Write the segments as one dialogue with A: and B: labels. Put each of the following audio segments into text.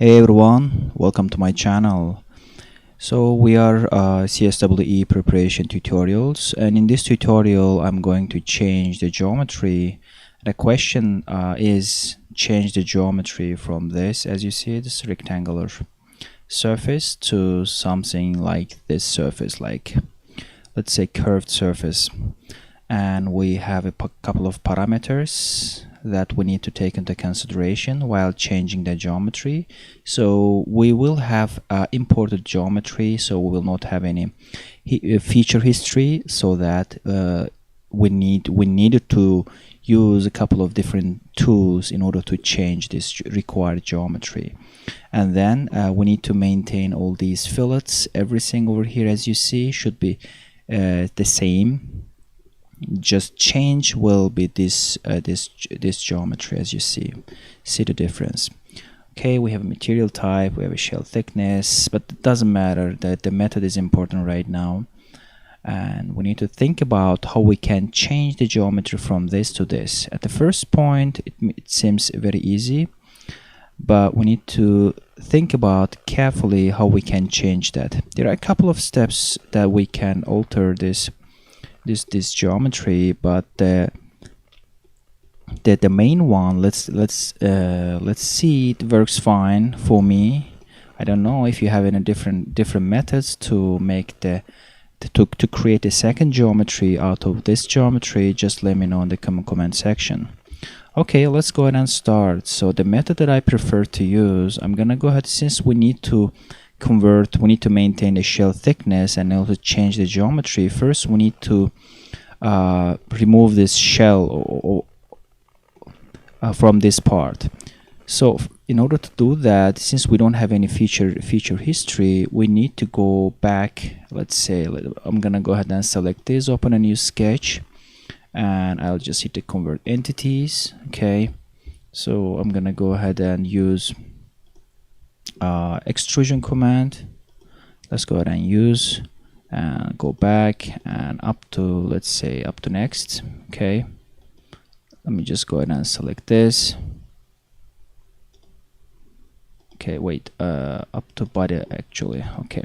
A: Hey everyone, welcome to my channel. So we are CSWE preparation tutorials, and in this tutorial I'm going to change the geometry. The question is change the geometry from this, as you see, this rectangular surface to something like this surface, like let's say curved surface. And we have a couple of parameters that we need to take into consideration while changing the geometry. So we will have imported geometry, so we will not have any feature history, so that we needed to use a couple of different tools in order to change this required geometry. And then we need to maintain all these fillets. Everything over here, as you see, should be the same. Just change will be this geometry, as you see the difference. Okay, we have a material type, we have a shell thickness, but it doesn't matter, that the method is important right now, and we need to think about how we can change the geometry from this to this. At the first point it seems very easy, but we need to think about carefully how we can change that. There are a couple of steps that we can alter this geometry, but the main one, let's see, it works fine for me. I don't know if you have any different methods to make to create a second geometry out of this geometry. Just let me know in the comment section. Okay, let's go ahead and start. So the method that I prefer to use, I'm gonna go ahead, since we need to maintain the shell thickness and also change the geometry. First we need to remove this shell from this part. So in order to do that, since we don't have any feature history, we need to go back. Let's say I'm gonna go ahead and select this, open a new sketch, and I'll just hit the convert entities. Okay, so I'm gonna go ahead and use extrusion command. Let's go ahead and use and go back and up to, let's say, up to next. Okay, let me just go ahead and select this. Okay, wait, up to body actually. Okay,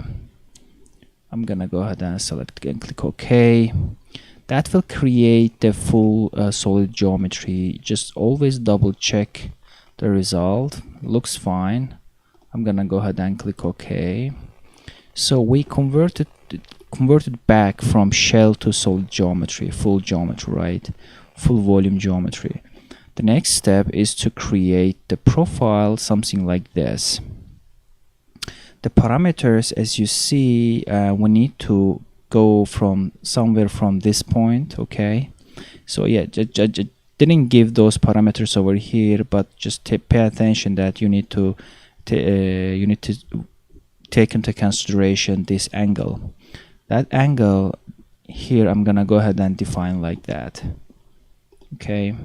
A: I'm gonna go ahead and select again, click OK. That will create the full solid geometry. Just always double check the result. Looks fine. I'm gonna go ahead and click OK. So we converted back from shell to solid geometry, full geometry, right? Full volume geometry. The next step is to create the profile, something like this. The parameters, as you see, we need to go from somewhere from this point. Okay, so yeah, didn't give those parameters over here, but just pay attention that you need to take into consideration this angle. That angle here, I'm gonna go ahead and define like that. Okay,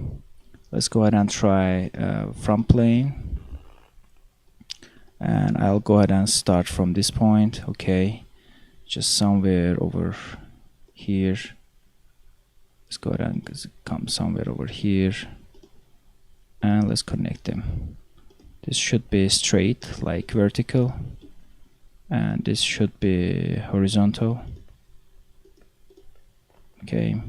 A: let's go ahead and try front plane, and I'll go ahead and start from this point. Okay, just somewhere over here. Let's go ahead and come somewhere over here, and let's connect them. This should be straight, like vertical, and this should be horizontal. Okay,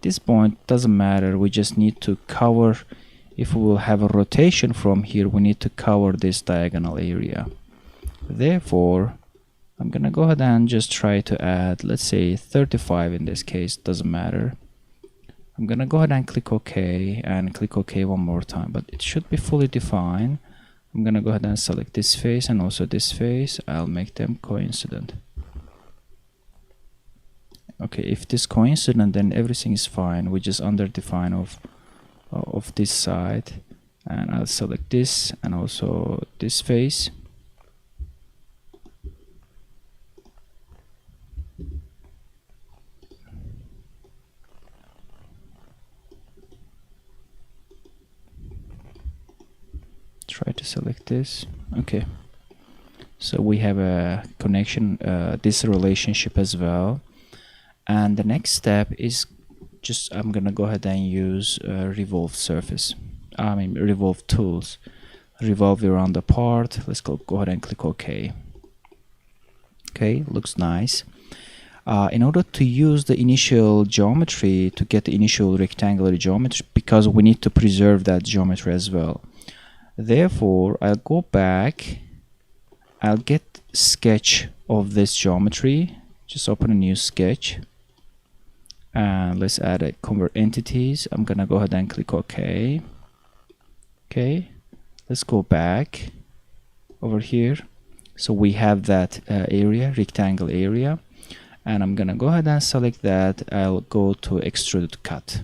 A: this point doesn't matter, we just need to cover. If we will have a rotation from here, we need to cover this diagonal area. Therefore I'm gonna go ahead and just try to add, let's say 35 in this case, doesn't matter. I'm gonna go ahead and click OK, and click OK one more time, but it should be fully defined. I'm gonna go ahead and select this face and also this face. I'll make them coincident. Okay, if this coincident, then everything is fine. We just under define of this side, and I'll select this and also this face. Try to select this. Okay, so we have a connection, this relationship as well. And the next step is just, I'm gonna go ahead and use revolve surface, revolve tools. revolve around the part. Let's go ahead and click OK. Okay, looks nice. In order to use the initial geometry to get the initial rectangular geometry, because we need to preserve that geometry as well, therefore I'll go back, I'll get sketch of this geometry, just open a new sketch, and let's add a convert entities. I'm gonna go ahead and click OK. Okay, let's go back over here. So we have that area, rectangle area, and I'm gonna go ahead and select that. I'll go to extrude cut,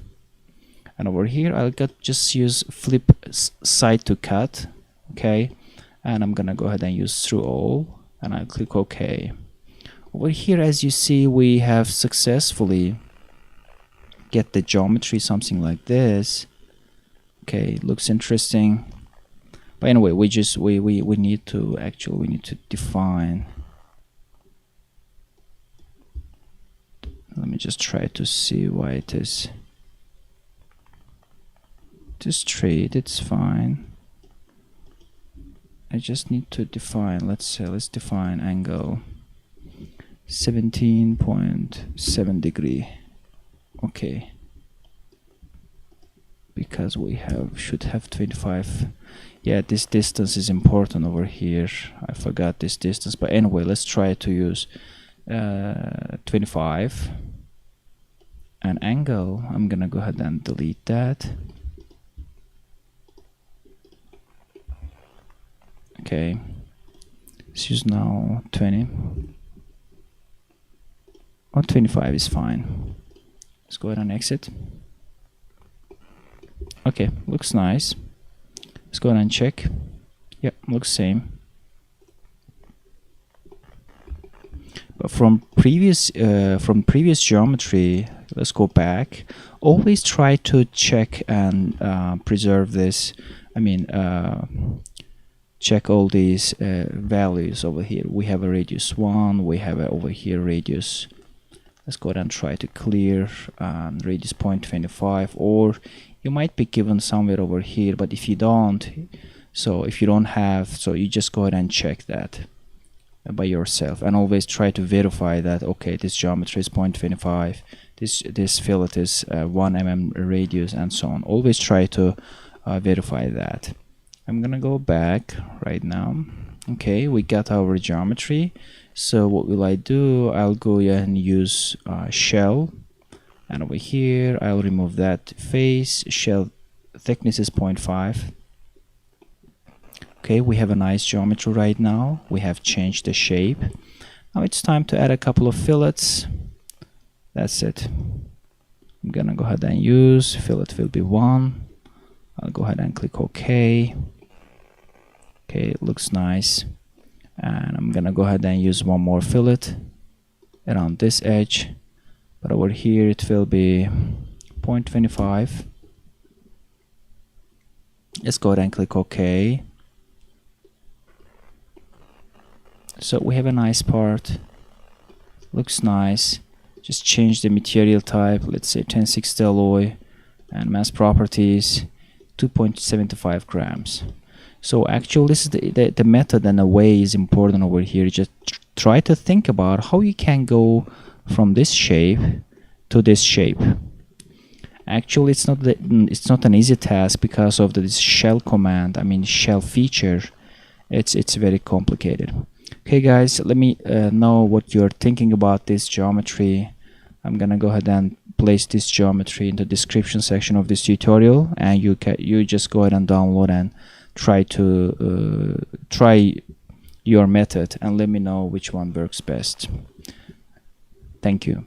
A: and over here I'll just use flip side to cut. Okay, and I'm gonna go ahead and use through all, and I'll click OK. Over here, as you see, we have successfully get the geometry, something like this. Okay, looks interesting. But anyway, we need to define. Let me just try to see why it is just straight. It's fine. I just need to define. Let's define angle 17.7 degree. Okay, because we should have 25. Yeah, this distance is important over here. I forgot this distance, but anyway, let's try to use 25. And angle, I'm gonna go ahead and delete that. Okay, let's use now 20 or 25 is fine. Let's go ahead and exit. Okay, looks nice. Let's go ahead and check. Yeah, looks same. But from previous geometry, let's go back. Always try to check and preserve this. I mean, check all these values over here. We have a radius 1. We have over here radius. Let's go ahead and try to clear radius 0.25, or you might be given somewhere over here, but if you don't, so if you don't have, so you just go ahead and check that by yourself, and always try to verify that, okay, this geometry is 0.25, this fillet is 1 mm radius, and so on. Always try to verify that. I'm gonna go back right now. Okay, we got our geometry. So what will I do? I'll go and use shell, and over here I'll remove that face. Shell thickness is 0.5. Okay, we have a nice geometry right now. We have changed the shape. Now it's time to add a couple of fillets. That's it. I'm gonna go ahead and use fillet will be 1. I'll go ahead and click OK. Okay, it looks nice. And I'm gonna go ahead and use one more fillet around this edge, but over here it will be 0.25. Let's go ahead and click OK. So we have a nice part, looks nice. Just change the material type, let's say 1060 alloy, and mass properties 2.75 grams. So actually this is the method, and the way is important over here. Just try to think about how you can go from this shape to this shape. Actually it's not an easy task because of this shell command, I mean shell feature. It's very complicated. Okay guys, let me know what you're thinking about this geometry. I'm gonna go ahead and place this geometry in the description section of this tutorial, and you just go ahead and download and try your method, and let me know which one works best. Thank you.